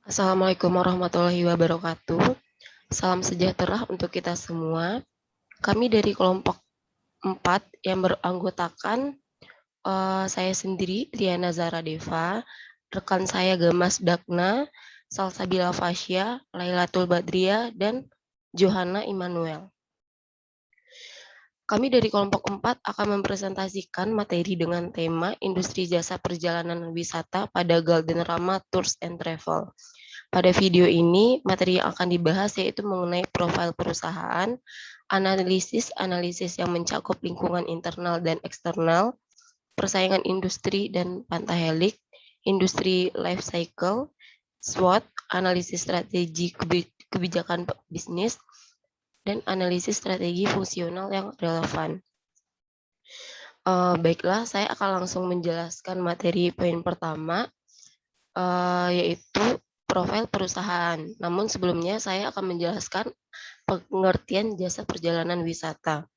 Assalamualaikum warahmatullahi wabarakatuh. Salam sejahtera untuk kita semua. Kami dari kelompok 4 yang beranggotakan saya sendiri, Triana Zara Deva, rekan saya Gamas Dagna, Salsabila Fasya, Lailatul Badriah, dan Johanna Immanuel. Kami dari kelompok 4 akan mempresentasikan materi dengan tema Industri Jasa Perjalanan Wisata pada Golden Rama Tours and Travel. Pada video ini, materi yang akan dibahas yaitu mengenai profil perusahaan, analisis yang mencakup lingkungan internal dan eksternal, persaingan industri dan pantahelik, industri life cycle, SWOT, analisis strategi kebijakan bisnis, dan analisis strategi fungsional yang relevan. Baiklah, saya akan langsung menjelaskan materi poin pertama, yaitu profil perusahaan. Namun sebelumnya saya akan menjelaskan pengertian jasa perjalanan wisata.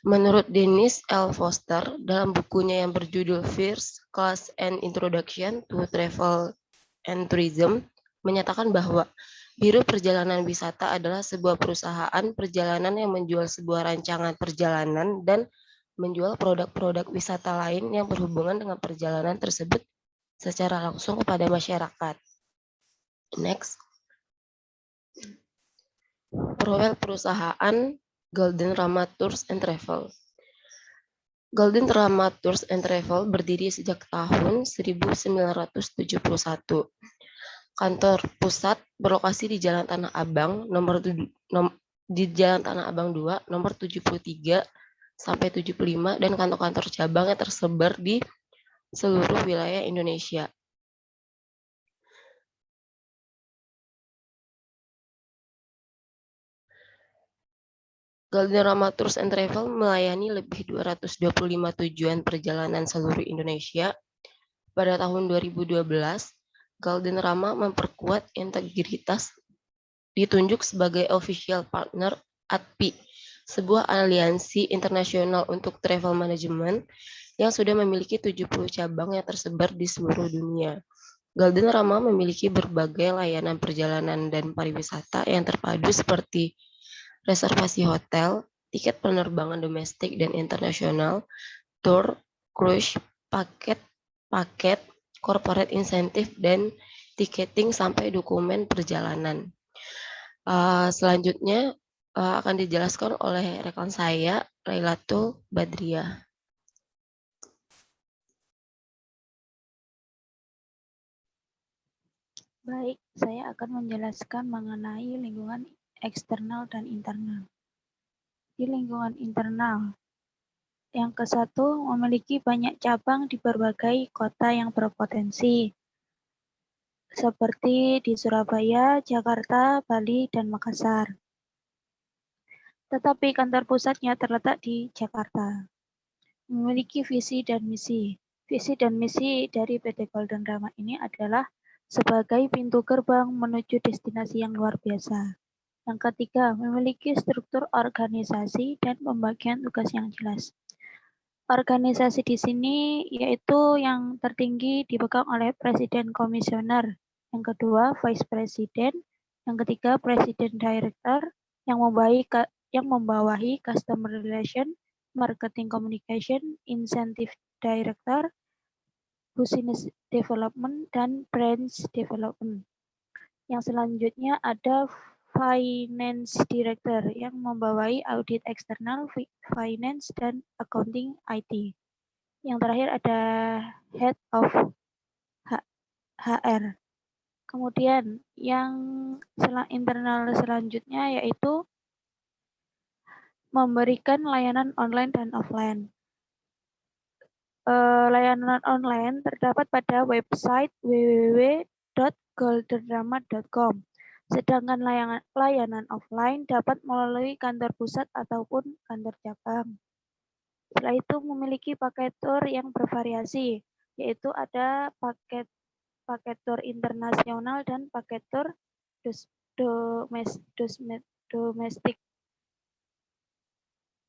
Menurut Dennis L. Foster, dalam bukunya yang berjudul First Class and Introduction to Travel and Tourism, menyatakan bahwa Biro Perjalanan Wisata adalah sebuah perusahaan perjalanan yang menjual sebuah rancangan perjalanan dan menjual produk-produk wisata lain yang berhubungan dengan perjalanan tersebut secara langsung kepada masyarakat. Next. Profil perusahaan Golden Rama Tours and Travel. Golden Rama Tours and Travel berdiri sejak tahun 1971. Kantor pusat berlokasi di Jalan Tanah Abang di Jalan Tanah Abang 2 nomor 73 sampai 75 dan kantor-kantor cabang yang tersebar di seluruh wilayah Indonesia. Golden Rama Tours and Travel melayani lebih 225 tujuan perjalanan seluruh Indonesia. Pada tahun 2012, Golden Rama memperkuat integritas ditunjuk sebagai official partner ATPI, sebuah aliansi internasional untuk travel management yang sudah memiliki 70 cabang yang tersebar di seluruh dunia. Golden Rama memiliki berbagai layanan perjalanan dan pariwisata yang terpadu seperti reservasi hotel, tiket penerbangan domestik dan internasional, tour, cruise, paket, corporate insentif, dan tiketing sampai dokumen perjalanan. Selanjutnya akan dijelaskan oleh rekan saya, Lailatul Badriah. Baik, saya akan menjelaskan mengenai lingkungan eksternal dan internal. Di lingkungan internal, yang ke-1 memiliki banyak cabang di berbagai kota yang berpotensi, seperti di Surabaya, Jakarta, Bali, dan Makassar. Tetapi kantor pusatnya terletak di Jakarta. Memiliki visi dan misi. Visi dan misi dari PT Golden Rama ini adalah sebagai pintu gerbang menuju destinasi yang luar biasa. Yang ketiga, memiliki struktur organisasi dan pembagian tugas yang jelas. Organisasi di sini yaitu yang tertinggi dipegang oleh Presiden Komisioner, yang kedua Vice President, yang ketiga Presiden Director, yang membawahi Customer Relation, Marketing Communication, Incentive Director, Business Development, dan Branch Development. Yang selanjutnya ada Finance Director yang membawahi audit eksternal, finance, dan accounting IT. Yang terakhir ada Head of HR. Kemudian yang internal selanjutnya yaitu memberikan layanan online dan offline. Layanan online terdapat pada website www.goldenrama.com. Sedangkan layanan offline dapat melalui kantor pusat ataupun kantor cabang. Setelah itu memiliki paket tour yang bervariasi, yaitu ada paket tour internasional dan paket tour domestik.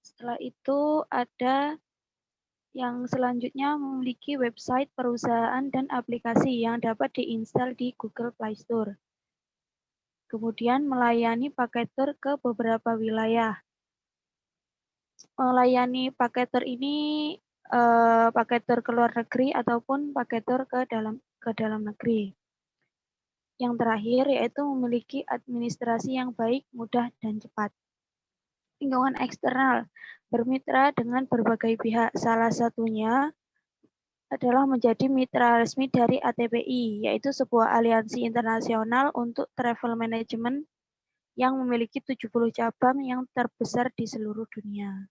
Setelah itu ada yang selanjutnya memiliki website perusahaan dan aplikasi yang dapat diinstal di Google Play Store. Kemudian melayani paket tur ke beberapa wilayah. Melayani paket tur ini paket tur ke luar negeri ataupun paket tur ke dalam negeri. Yang terakhir yaitu memiliki administrasi yang baik, mudah, dan cepat. Lingkungan eksternal, bermitra dengan berbagai pihak. Salah satunya adalah menjadi mitra resmi dari ATPI, yaitu sebuah aliansi internasional untuk travel management yang memiliki 70 cabang yang terbesar di seluruh dunia.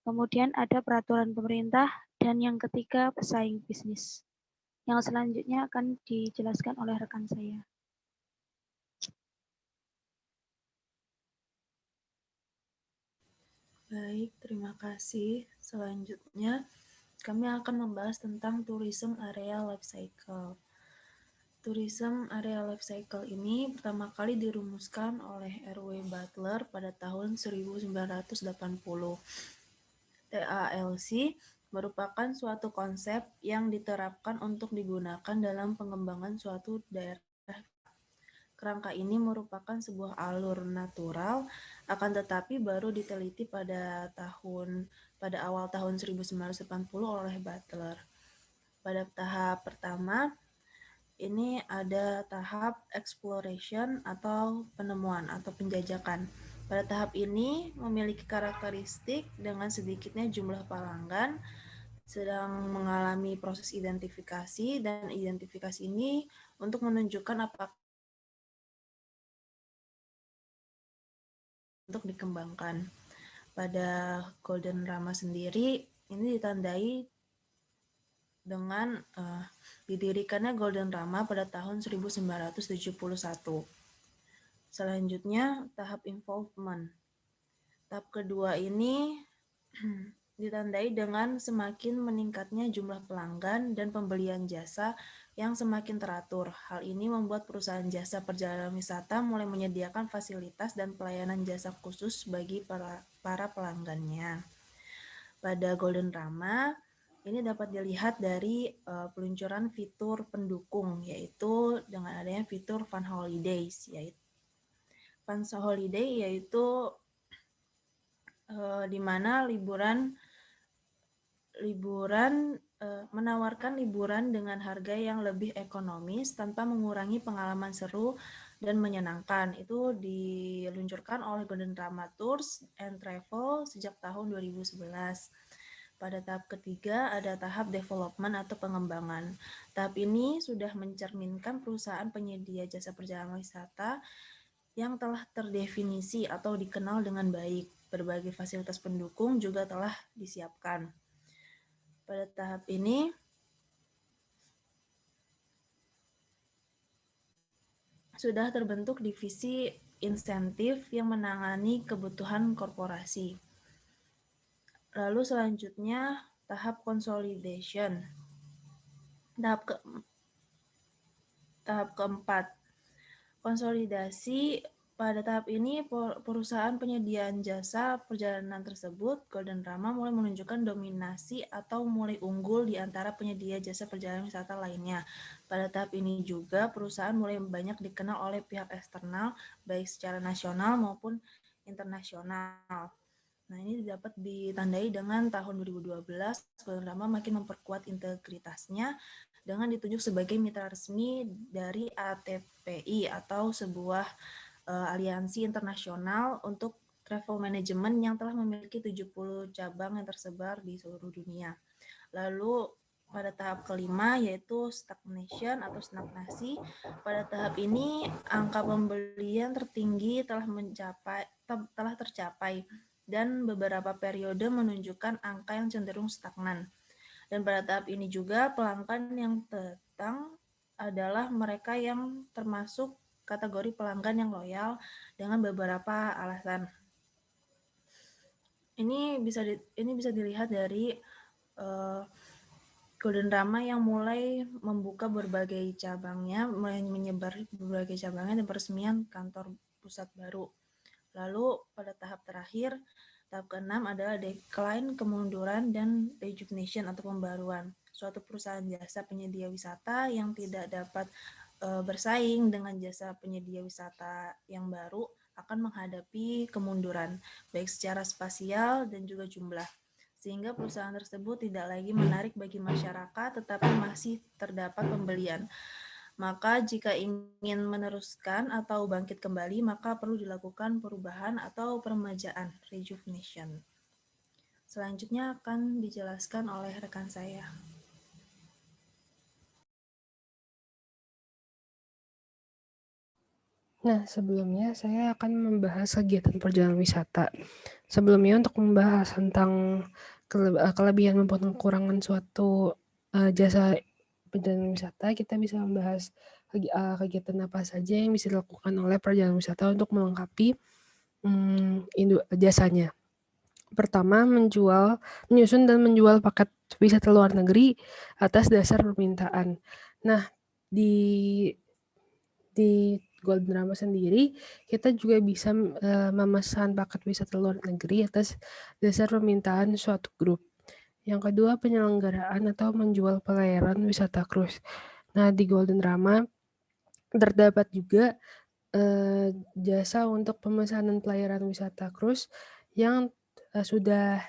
Kemudian ada peraturan pemerintah, dan yang ketiga pesaing bisnis. Yang selanjutnya akan dijelaskan oleh rekan saya. Baik, terima kasih. Selanjutnya, kami akan membahas tentang tourism area life cycle. Tourism area life cycle ini pertama kali dirumuskan oleh R.W. Butler pada tahun 1980. TALC merupakan suatu konsep yang diterapkan untuk digunakan dalam pengembangan suatu daerah. Kerangka ini merupakan sebuah alur natural, akan tetapi baru diteliti pada awal tahun 1980 oleh Butler. Pada tahap pertama, ini ada tahap exploration atau penemuan atau penjajakan. Pada tahap ini memiliki karakteristik dengan sedikitnya jumlah pelanggan, sedang mengalami proses identifikasi, dan identifikasi ini untuk menunjukkan apakah untuk dikembangkan. Pada Golden Rama sendiri, ini ditandai dengan didirikannya Golden Rama pada tahun 1971. Selanjutnya, tahap involvement. Tahap kedua ini ditandai dengan semakin meningkatnya jumlah pelanggan dan pembelian jasa yang semakin teratur. Hal ini membuat perusahaan jasa perjalanan wisata mulai menyediakan fasilitas dan pelayanan jasa khusus bagi para pelanggannya. Pada Golden Rama, ini dapat dilihat dari peluncuran fitur pendukung, yaitu dengan adanya fitur Fun Holidays, yaitu di mana menawarkan liburan dengan harga yang lebih ekonomis tanpa mengurangi pengalaman seru dan menyenangkan. Itu diluncurkan oleh Golden Rama Tours and Travel sejak tahun 2011. Pada tahap ketiga ada tahap development atau pengembangan. Tahap ini sudah mencerminkan perusahaan penyedia jasa perjalanan wisata yang telah terdefinisi atau dikenal dengan baik. Berbagai fasilitas pendukung juga telah disiapkan. Pada tahap ini, sudah terbentuk divisi insentif yang menangani kebutuhan korporasi. Lalu selanjutnya, tahap consolidation. Tahap keempat, konsolidasi. Pada tahap ini, perusahaan penyediaan jasa perjalanan tersebut, Golden Rama, mulai menunjukkan dominasi atau mulai unggul di antara penyedia jasa perjalanan wisata lainnya. Pada tahap ini juga, perusahaan mulai banyak dikenal oleh pihak eksternal, baik secara nasional maupun internasional. Nah, ini dapat ditandai dengan tahun 2012, Golden Rama makin memperkuat integritasnya dengan ditunjuk sebagai mitra resmi dari ATPI atau sebuah aliansi internasional untuk travel management yang telah memiliki 70 cabang yang tersebar di seluruh dunia. Lalu pada tahap kelima yaitu stagnation atau stagnasi. Pada tahap ini angka pembelian tertinggi telah tercapai dan beberapa periode menunjukkan angka yang cenderung stagnan. Dan pada tahap ini juga pelanggan yang datang adalah mereka yang termasuk kategori pelanggan yang loyal dengan beberapa alasan. Ini bisa dilihat dari Golden Rama yang mulai membuka berbagai cabangnya, mulai menyebar berbagai cabangnya dan peresmian kantor pusat baru. Lalu pada tahap terakhir, tahap ke-6 adalah decline, kemunduran, dan rejuvenation atau pembaruan. Suatu perusahaan jasa penyedia wisata yang tidak dapat bersaing dengan jasa penyedia wisata yang baru akan menghadapi kemunduran, baik secara spasial dan juga jumlah. Sehingga perusahaan tersebut tidak lagi menarik bagi masyarakat, tetapi masih terdapat pembelian. Maka jika ingin meneruskan atau bangkit kembali, maka perlu dilakukan perubahan atau peremajaan, rejuvenation. Selanjutnya akan dijelaskan oleh rekan saya. Nah, sebelumnya saya akan membahas kegiatan perjalanan wisata. Sebelumnya untuk membahas tentang kelebihan maupun kekurangan suatu jasa perjalanan wisata, kita bisa membahas kegiatan apa saja yang bisa dilakukan oleh perjalanan wisata untuk melengkapi jasanya. Pertama, menyusun dan menjual paket wisata luar negeri atas dasar permintaan. Nah, di Golden Rama sendiri, kita juga bisa memesan paket wisata luar negeri atas dasar permintaan suatu grup. Yang kedua, penyelenggaraan atau menjual pelayaran wisata cruise. Nah, di Golden Rama terdapat juga jasa untuk pemesanan pelayaran wisata cruise yang sudah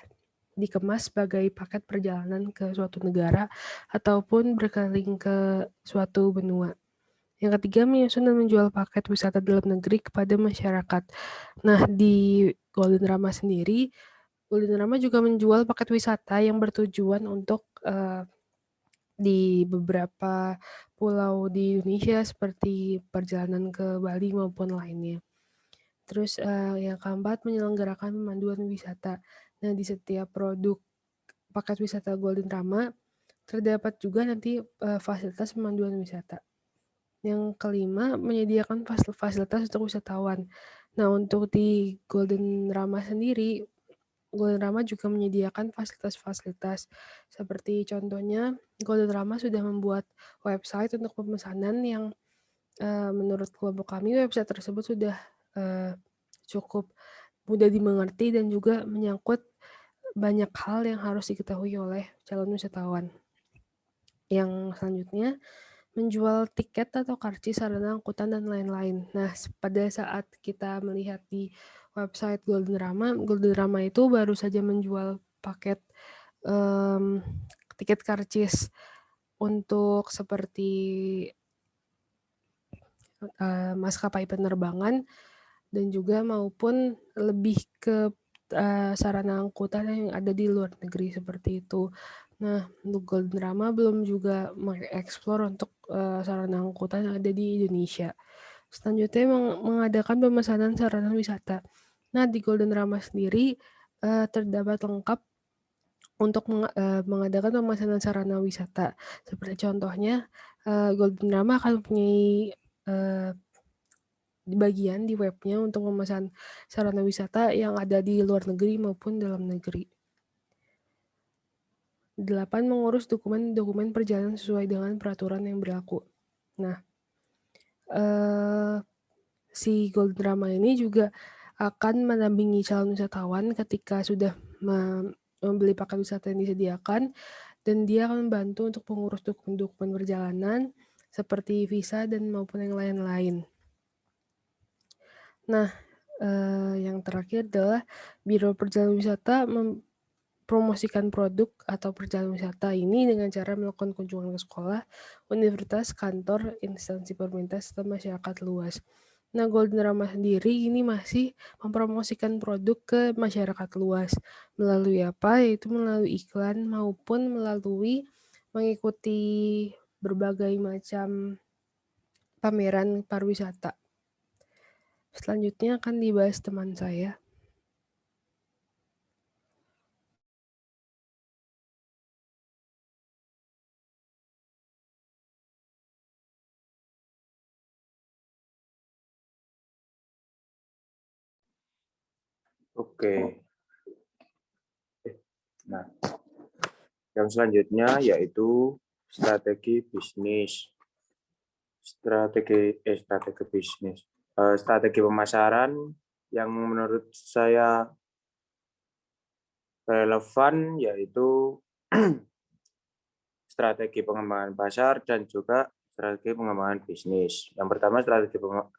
dikemas sebagai paket perjalanan ke suatu negara ataupun berkeliling ke suatu benua. Yang ketiga, menyusun dan menjual paket wisata dalam negeri kepada masyarakat. Nah, di Golden Rama sendiri, Golden Rama juga menjual paket wisata yang bertujuan untuk di beberapa pulau di Indonesia seperti perjalanan ke Bali maupun lainnya. Terus yang keempat, menyelenggarakan pemanduan wisata. Nah, di setiap produk paket wisata Golden Rama terdapat juga nanti fasilitas pemanduan wisata. Yang kelima, menyediakan fasilitas untuk wisatawan. Nah, untuk di Golden Rama sendiri, Golden Rama juga menyediakan fasilitas-fasilitas. Seperti contohnya, Golden Rama sudah membuat website untuk pemesanan yang menurut kelompok kami, website tersebut sudah cukup mudah dimengerti dan juga menyangkut banyak hal yang harus diketahui oleh calon wisatawan. Yang selanjutnya, menjual tiket atau karcis sarana angkutan dan lain-lain. Nah, pada saat kita melihat di website Golden Rama itu baru saja menjual paket tiket karcis untuk seperti maskapai penerbangan dan juga maupun lebih ke sarana angkutan yang ada di luar negeri seperti itu. Nah, untuk Golden Rama belum juga mengeksplor untuk sarana angkutan yang ada di Indonesia. Selanjutnya mengadakan pemesanan sarana wisata. Nah, di Golden Rama sendiri terdapat lengkap untuk mengadakan pemesanan sarana wisata. Seperti contohnya, Golden Rama akan mempunyai bagian di webnya untuk memesan sarana wisata yang ada di luar negeri maupun dalam negeri. 8. Mengurus dokumen perjalanan sesuai dengan peraturan yang berlaku. Nah, si Golden Rama ini juga akan mendampingi calon wisatawan ketika sudah membeli paket wisata yang disediakan, dan dia akan membantu untuk mengurus dokumen perjalanan seperti visa dan maupun yang lain-lain. Nah, yang terakhir adalah Biro Perjalanan Wisata mempromosikan produk atau perjalanan wisata ini dengan cara melakukan kunjungan ke sekolah, universitas, kantor, instansi pemerintah, serta masyarakat luas. Nah, Golden Rama sendiri ini masih mempromosikan produk ke masyarakat luas. Melalui apa? Yaitu melalui iklan maupun melalui mengikuti berbagai macam pameran pariwisata. Selanjutnya akan dibahas teman saya. Oke. Nah, yang selanjutnya yaitu strategi bisnis. Strategi pemasaran yang menurut saya relevan yaitu strategi pengembangan pasar dan juga Strategi pengembangan bisnis. Yang pertama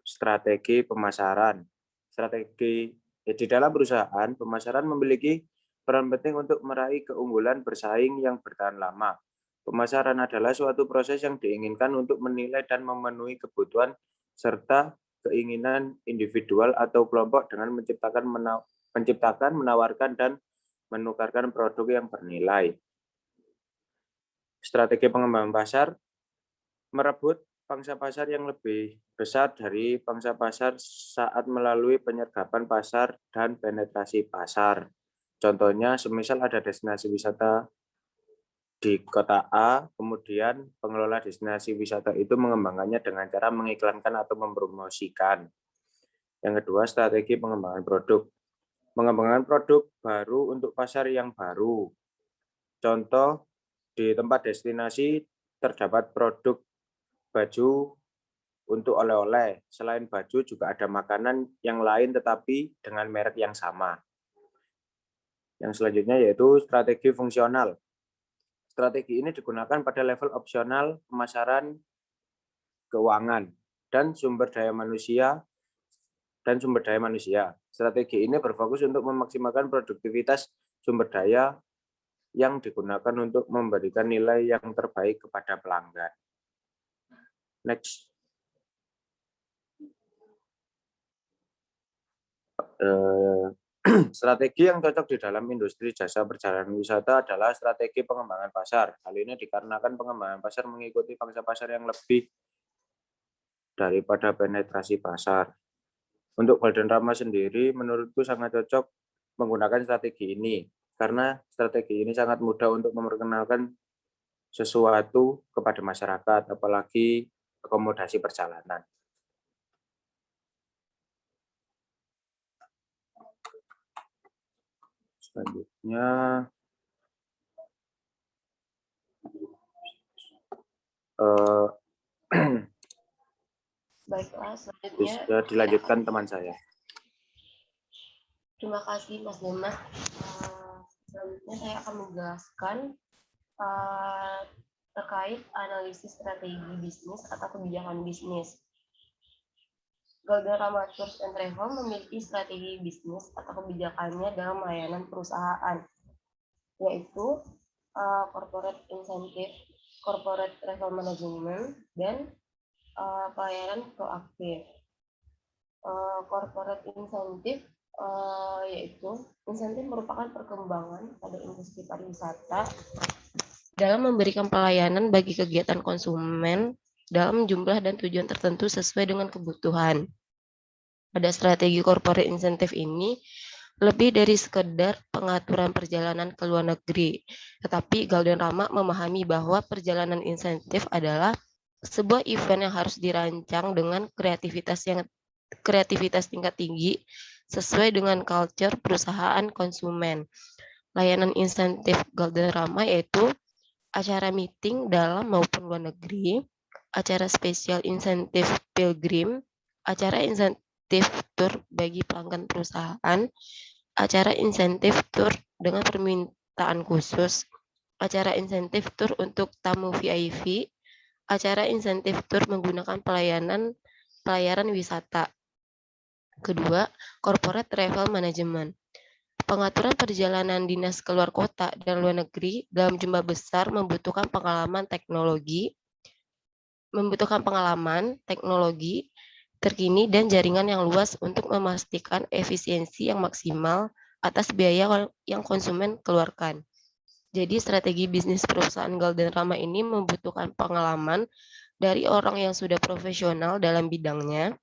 strategi pemasaran. Di dalam perusahaan, pemasaran memiliki peran penting untuk meraih keunggulan bersaing yang bertahan lama. Pemasaran adalah suatu proses yang diinginkan untuk menilai dan memenuhi kebutuhan serta keinginan individual atau kelompok dengan menciptakan, menawarkan, dan menukarkan produk yang bernilai. Strategi pengembangan pasar merebut pangsa pasar yang lebih besar dari pangsa pasar saat melalui penyergapan pasar dan penetrasi pasar. Contohnya, semisal ada destinasi wisata di kota A, kemudian pengelola destinasi wisata itu mengembangkannya dengan cara mengiklankan atau mempromosikan. Yang kedua, strategi pengembangan produk. Mengembangkan produk baru untuk pasar yang baru. Contoh, di tempat destinasi terdapat produk baju untuk oleh-oleh. Selain baju juga ada makanan yang lain tetapi dengan merek yang sama. Yang selanjutnya yaitu strategi fungsional. Strategi ini digunakan pada level opsional pemasaran keuangan dan sumber daya manusia. Strategi ini berfokus untuk memaksimalkan produktivitas sumber daya yang digunakan untuk memberikan nilai yang terbaik kepada pelanggan. Next. Strategi yang cocok di dalam industri jasa perjalanan wisata adalah strategi pengembangan pasar. Hal ini dikarenakan pengembangan pasar mengikuti pangsa pasar yang lebih daripada penetrasi pasar. Untuk Golden Rama sendiri, menurutku sangat cocok menggunakan strategi ini, karena strategi ini sangat mudah untuk memperkenalkan sesuatu kepada masyarakat, apalagi akomodasi perjalanan. Selanjutnya, Baiklah, selanjutnya bisa dilanjutkan teman saya. terima kasih Mas Dimas. Selanjutnya saya akan menjelaskan terkait analisis strategi bisnis atau kebijakan bisnis. Golden Rama Tours and Travel memiliki strategi bisnis atau kebijakannya dalam layanan perusahaan, yaitu corporate incentive, corporate travel management, dan pelayanan proaktif. Corporate incentive yaitu insentif merupakan perkembangan pada industri pariwisata dalam memberikan pelayanan bagi kegiatan konsumen dalam jumlah dan tujuan tertentu sesuai dengan kebutuhan. Pada strategi corporate incentive ini lebih dari sekedar pengaturan perjalanan ke luar negeri, tetapi Golden Rama memahami bahwa perjalanan insentif adalah sebuah event yang harus dirancang dengan kreativitas tingkat tinggi sesuai dengan culture perusahaan konsumen. Layanan insentif Golden Rama yaitu acara meeting dalam maupun luar negeri, acara spesial insentif pilgrim, acara insentif tour bagi pelanggan perusahaan, acara insentif tour dengan permintaan khusus, acara insentif tour untuk tamu VIP, acara insentif tour menggunakan pelayaran wisata. Kedua, corporate travel management. Pengaturan perjalanan dinas keluar kota dan luar negeri dalam jumlah besar membutuhkan pengalaman teknologi terkini dan jaringan yang luas untuk memastikan efisiensi yang maksimal atas biaya yang konsumen keluarkan. Jadi strategi bisnis perusahaan Golden Rama ini membutuhkan pengalaman dari orang yang sudah profesional dalam bidangnya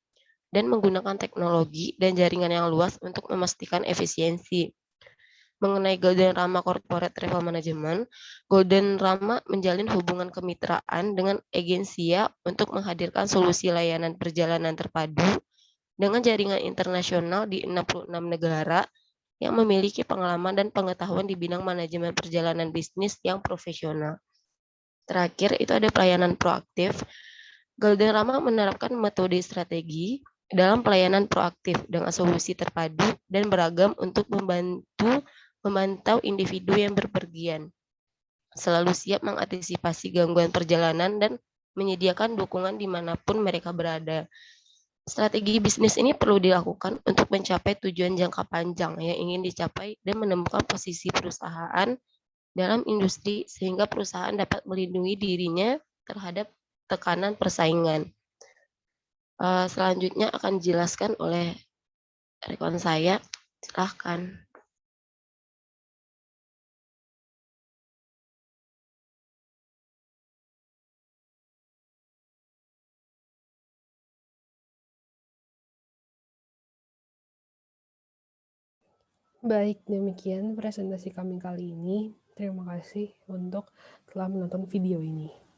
dan menggunakan teknologi dan jaringan yang luas untuk memastikan efisiensi. Mengenai Golden Rama Corporate Travel Management, Golden Rama menjalin hubungan kemitraan dengan Agensia untuk menghadirkan solusi layanan perjalanan terpadu dengan jaringan internasional di 66 negara yang memiliki pengalaman dan pengetahuan di bidang manajemen perjalanan bisnis yang profesional. Terakhir, itu ada pelayanan proaktif. Golden Rama menerapkan metode strategi dalam pelayanan proaktif dengan solusi terpadu dan beragam untuk memantau individu yang berpergian, selalu siap mengantisipasi gangguan perjalanan dan menyediakan dukungan dimanapun mereka berada. Strategi bisnis ini perlu dilakukan untuk mencapai tujuan jangka panjang yang ingin dicapai dan menemukan posisi perusahaan dalam industri sehingga perusahaan dapat melindungi dirinya terhadap tekanan persaingan. Selanjutnya akan dijelaskan oleh rekan saya. Silahkan. Baik, demikian presentasi kami kali ini. Terima kasih untuk telah menonton video ini.